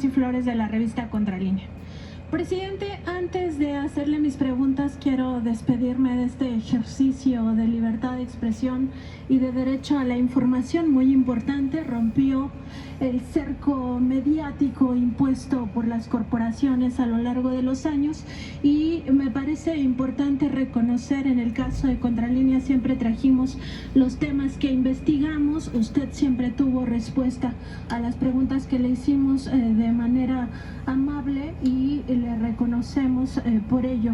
Nancy Flores de la revista Contralínea. Presidente, antes de hacerle mis preguntas, quiero despedirme de este ejercicio de libertad de expresión y de derecho a la información muy importante. Rompió el cerco mediático impuesto por las corporaciones a lo largo de los años y me parece importante reconocer, en el caso de Contralínea siempre trajimos los temas que investigamos, usted siempre tuvo respuesta a las preguntas que le hicimos de manera amable y le reconocemos por ello.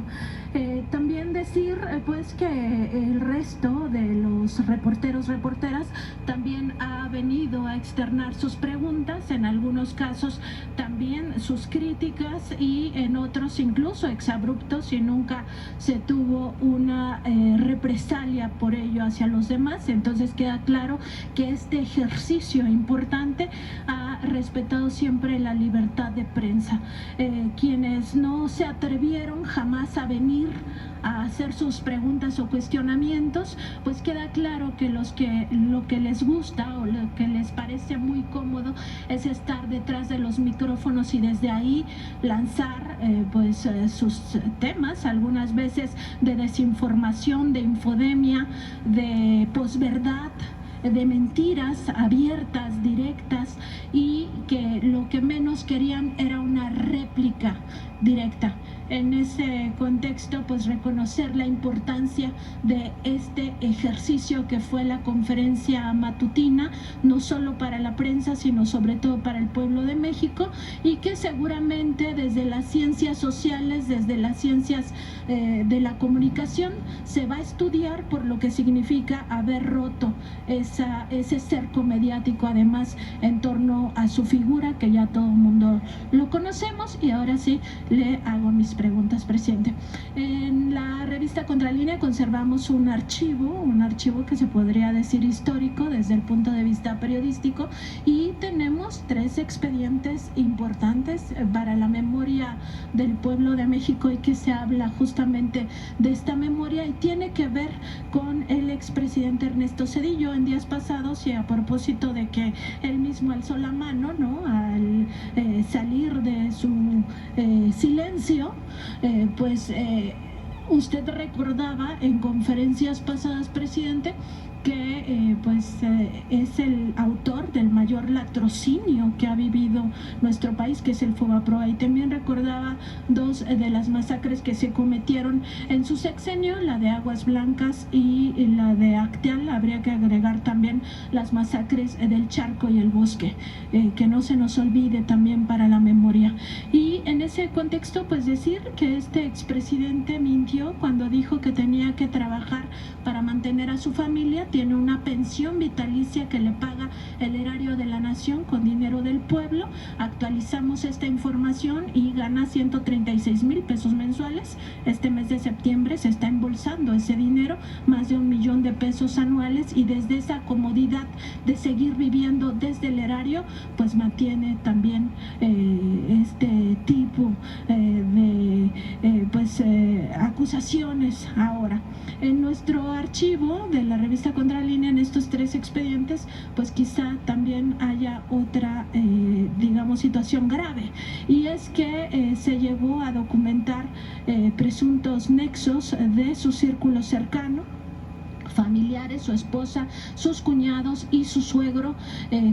También decir pues que el resto de los reporteras también ha venido a externar sus preguntas, en algunos casos también sus críticas y en otros incluso exabruptos, y nunca se tuvo una represalia por ello hacia los demás. Entonces queda claro que este ejercicio importante ha respetado siempre la libertad de prensa. Quienes no se atrevieron jamás a venir a hacer sus preguntas o cuestionamientos, pues queda claro que lo que les gusta o lo que les parece muy cómodo es estar detrás de los micrófonos y desde ahí lanzar sus temas, algunas veces de desinformación, de infodemia, de posverdad, de mentiras abiertas, directas, y que lo que menos querían era una réplica directa. En ese contexto, pues reconocer la importancia de este ejercicio que fue la conferencia matutina, no solo para la prensa, sino sobre todo para el pueblo de México, y que seguramente desde las ciencias sociales, desde las ciencias de la comunicación, se va a estudiar por lo que significa haber roto ese cerco mediático, además en torno a su figura, que ya todo el mundo lo conocemos. Y ahora sí le hago mis preguntas, presidente. En la revista Contralínea conservamos un archivo que se podría decir histórico desde el punto de vista periodístico, y tenemos 3 expedientes importantes para la memoria del pueblo de México, y que se habla justamente de esta memoria y tiene que ver con el expresidente Ernesto Zedillo. En días pasados, y a propósito de que él mismo alzó la mano, ¿no?, al salir de su silencio, usted recordaba en conferencias pasadas, presidente, que es el autor del mayor latrocinio que ha vivido nuestro país, que es el Fobaproa, y también recordaba 2 de las masacres que se cometieron en su sexenio, la de Aguas Blancas y la de Acteal. Habría que agregar también las masacres del Charco y el Bosque, que no se nos olvide también para la memoria. Y en ese contexto, pues decir que este expresidente mintió cuando dijo que tenía que trabajar para mantener a su familia. Tiene una pensión vitalicia que le paga el erario de la nación con dinero del pueblo. Actualizamos esta información y gana 136,000 pesos mensuales. Este mes de septiembre se está embolsando ese dinero, más de 1 millón de pesos anuales, y desde esa comodidad de seguir viviendo desde el erario, pues mantiene también este tipo de acusaciones. Ahora, en nuestro archivo de la revista Contralínea, en estos 3 expedientes, pues quizá también haya otra, situación grave, y es que se llegó a documentar presuntos nexos de su círculo cercano, familiares, su esposa, sus cuñados y su suegro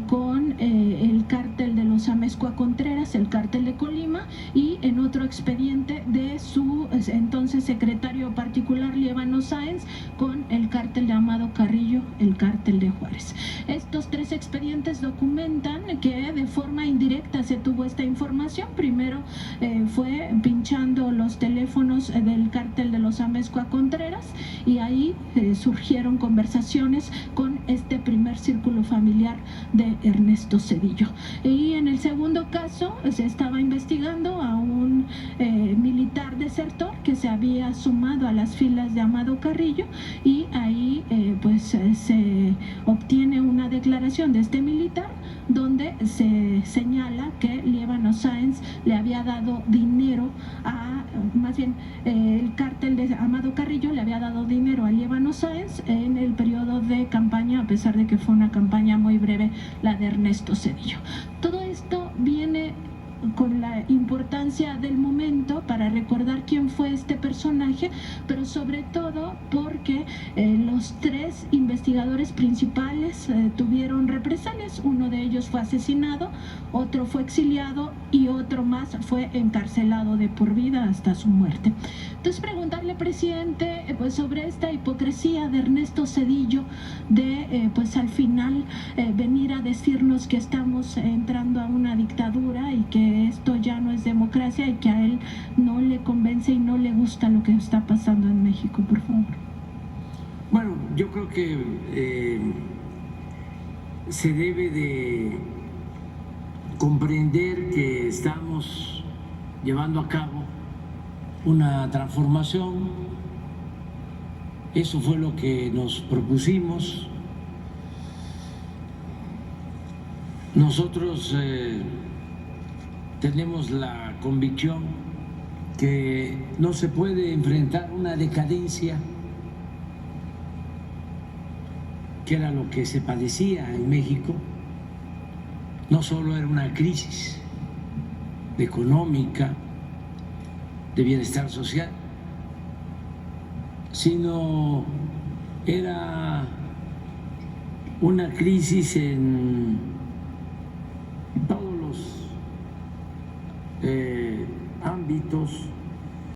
con el cártel de los Amezcua Contreras, el cártel de Colima, y en otro expediente de su entonces secretario particular, Líbano Sáenz, con el cártel de Amado Carrillo, el cártel de Juárez. Estos 3 expedientes documentan que de forma indirecta se tuvo esta información. Primero fue pinchando los teléfonos del cártel de los Amezcua Contreras, y ahí surgieron conversaciones con este primer círculo familiar de Ernesto Zedillo. Y en el segundo caso se estaba investigando a un militar desertor que se había sumado a las filas de Amado Carrillo, y ahí se obtiene una declaración de este militar donde se señala que Líbano Sáenz le había dado dinero el cártel de Amado Carrillo le había dado dinero a Líbano Sáenz en el periodo de campaña, a pesar de que fue una campaña muy breve la de Ernesto Zedillo. Todo esto viene importancia del momento para recordar quién fue este personaje, pero sobre todo porque los tres investigadores principales tuvieron represalias. Uno de ellos fue asesinado, otro fue exiliado y otro más fue encarcelado de por vida hasta su muerte. Entonces, preguntarle, presidente, pues sobre esta hipocresía de Ernesto Zedillo de pues al final venir a decirnos que estamos entrando a una dictadura y que esto ya no es democracia y que a él no le convence y no le gusta lo que está pasando en México, por favor. Bueno, yo creo que se debe de comprender que estamos llevando a cabo una transformación. Eso fue lo que nos propusimos. Nosotros tenemos la convicción que no se puede enfrentar una decadencia, que era lo que se padecía en México. No solo era una crisis económica, de bienestar social, sino era una crisis en todos los ámbitos